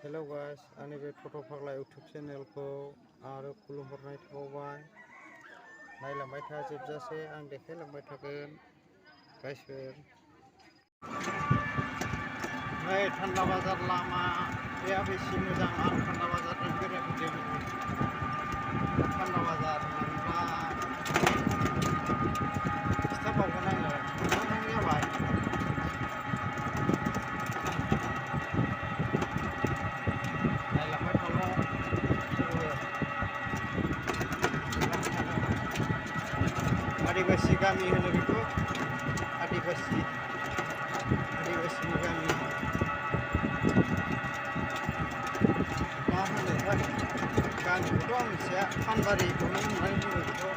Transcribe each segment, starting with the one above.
Hello guys, आंनि बे टट' फाग्ला इउटुब चेनेलखौ आरो खुलुमहरनाय थाबावबाय। नायलांबाय था जोबजासे, आं देखायलांबाय थागोन गाइसफोर। नै थान्दा बाजार लामाया बेसे मोजां, आं थान्दा बाजारजों बेरायफैदों। थान्दा बाजार होनोब्ला खिथाबावगोन आङो, थांहां जाबाय। नायलांबाय थाल' आदिबासि गामि होनो बेखौ, आदिबासिनि गामि। मा होनोथाय गामिखौथ' आं मिथिया, फानबारिखौनो होननानै बुङो बेखौ।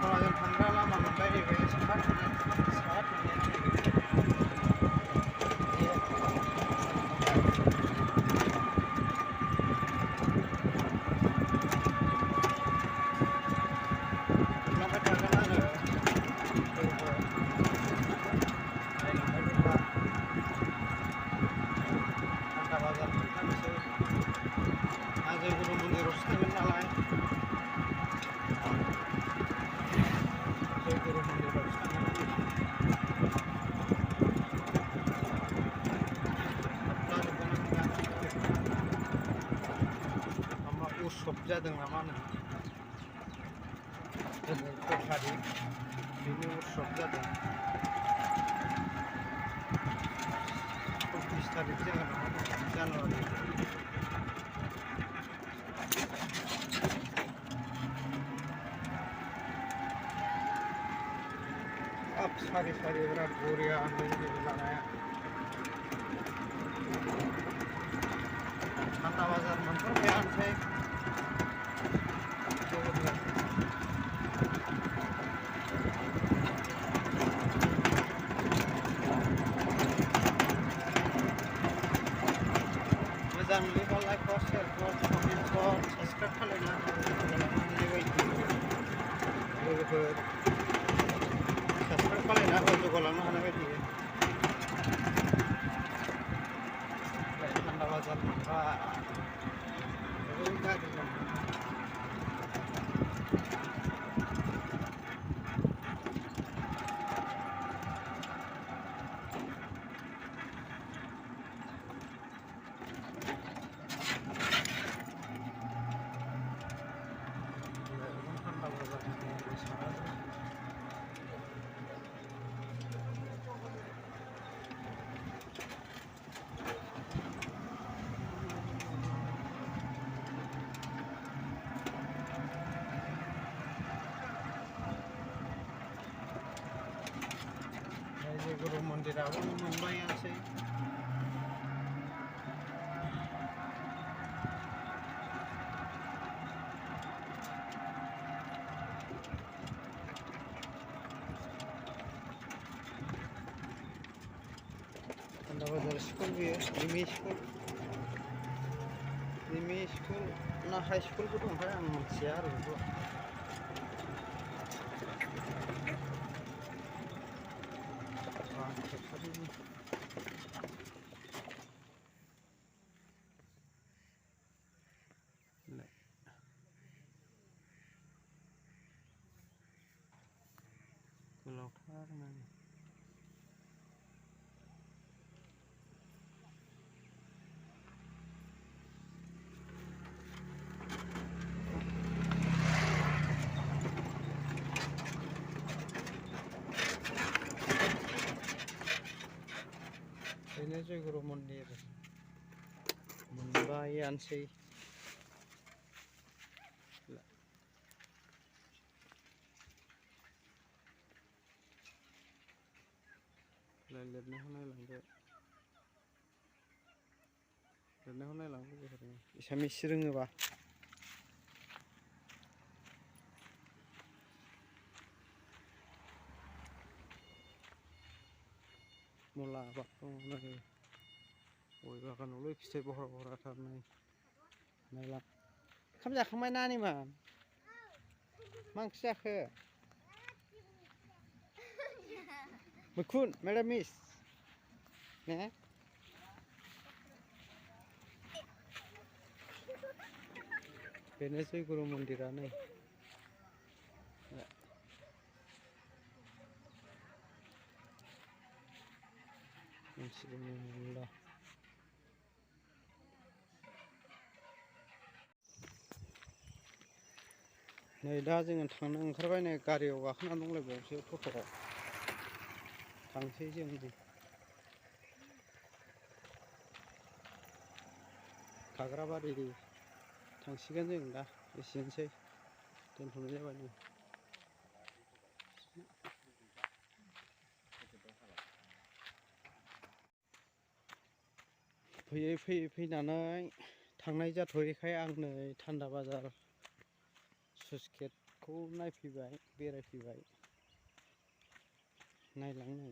खलाजों थांग्रा लामा मोनबाय नैबे साहा थांनाय। जयगुरु मन्दिरावसो थांगोन नालाय, जयगुरु मन्दिरावसो थांगोन। माबा उत्सब जादों नामा होनो, दिनै 6 थारिख, बेनि उत्सब जादों। 26 थारिख जागोन नामा जानुवारि। हाब सारि बिराद बरिया नैबे लामाया। थान्दा बाजार मोनथारबायानोसै। मोजां नुयोबा लाइक कर, शेयार कर, कमेन्ट कर, साबस्क्राइब खालामना बेबायदि लोगोफोर साबस्क्राइब खालामना जौगालांनो हानाय बायदि। थान्दा बाजार मोनबा गाज्रि दं। थान्दा बाजार जयगुरु मन्दिराबो मोनबायानोसै। थान्दा बाजार स्कुल बेयो, एम इ स्कुल ना हाइ स्कुलबो दंथाय, आं मिथिया आरो बेखौ। गोलावथार माने बेनो जयगुरु मन्दिर मोनबायानोसै। लिरनायखौ नायलांदो एसामिस रोङोबा। मुला आबाद दङ नै, गय बागानावलाय फिथाइ बहरा बहराथार नै, नायलां। ओंखाम जाखांबाय नानिमोन मा ओंख्रि जाखो मैखुन मिरामिस ने बेनो जयगुरु मन्दिरा नै नै दा जोङो थांनो ओंखारबाय नै गारियाव गाखोना दंलायबावसो टट'आव थांसै जों खाग्राबारि थांसिगोन जों दा एसेनोसै दोनथ'नाय जाबाय नै फैयै फैयै फैनानै थांनाय जाथ'यैखाय आं नै थान्दा बाजार स्लुइस गेटखौ नायफैबाय बेरायफैबाय नायलांनो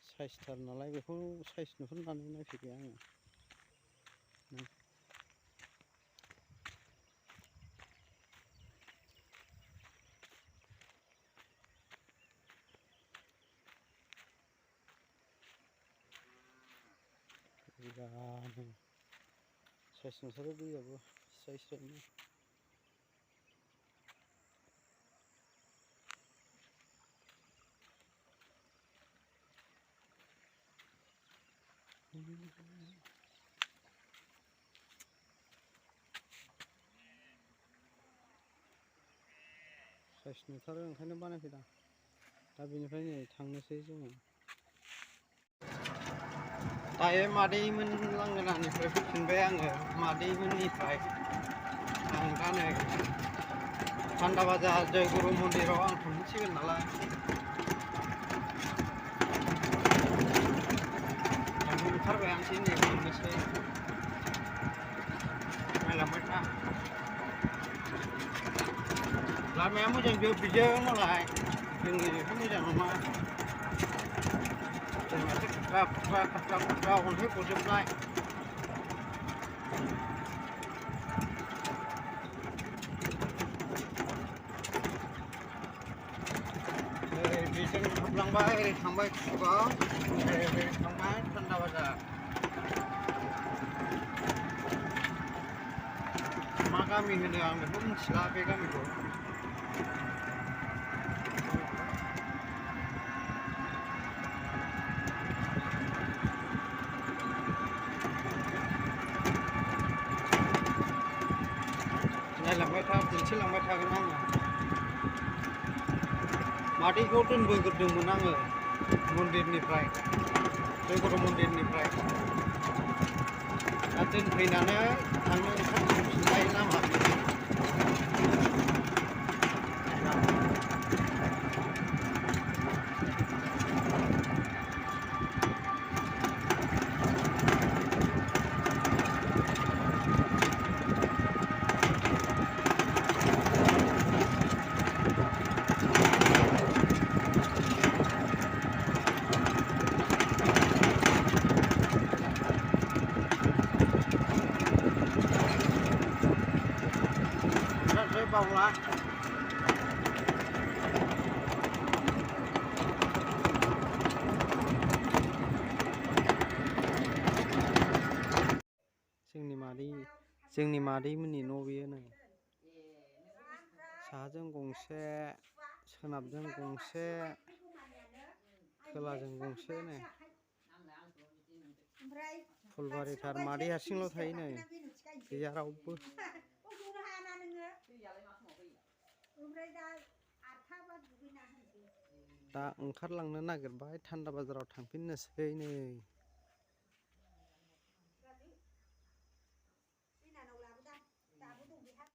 साइसथार नालाय बेखौ साइस नुहुरनानै नायफैबाय आङो मोजांनो साइस नुथारो दैयाबो स्राय स्रायनो साइस नुथारो ओंखायनो बानायफैदां दा बेनिफ्राय नै थांनोसै जोङो दायो मादैमोन लांगोनानिफ्राय फैफिनबाय आङो मादैमोननिफ्राय आं दा नै थान्दा बाजार जयगुरु मन्दिराव आं थांसिगोन नालाय थांनो ओंखारबाय आंसै नै थांनोसै नायलांबाय था लामाया मोजां जोब बिजों मालाय जोंनिजोंथ' मोजां नङा जोंनासो खाथ्रा अन्थाइ गजोबनाय बेजों हाबलांबाय ओरै थांबाय कुसुगाव ओरै थांबाय थान्दा बाजार मा गामि होनो आं बेखौ मिथिला बे गामिखौ नायलांबाय था दिन्थिलांबाय थागोन आङो मादैखौ दोनबोग्रोदोंमोन आङो मन्दिरनिफ्राय जयगुरु मन्दिरनिफ्राय दा दोनफैनानै थांनो ओंखारफिननाय लामा बावला जोंनि मादैमोननि न' बेयो नै साहाजों गंसे सोनाबजों गंसे खोलाजों गंसे नै फुलबारिथार मादै हारसिंल' थायो नै गैया रावबो दा ओंखारलांनो नागिरबाय थान्दा बाजाराव थांफिननोसै नै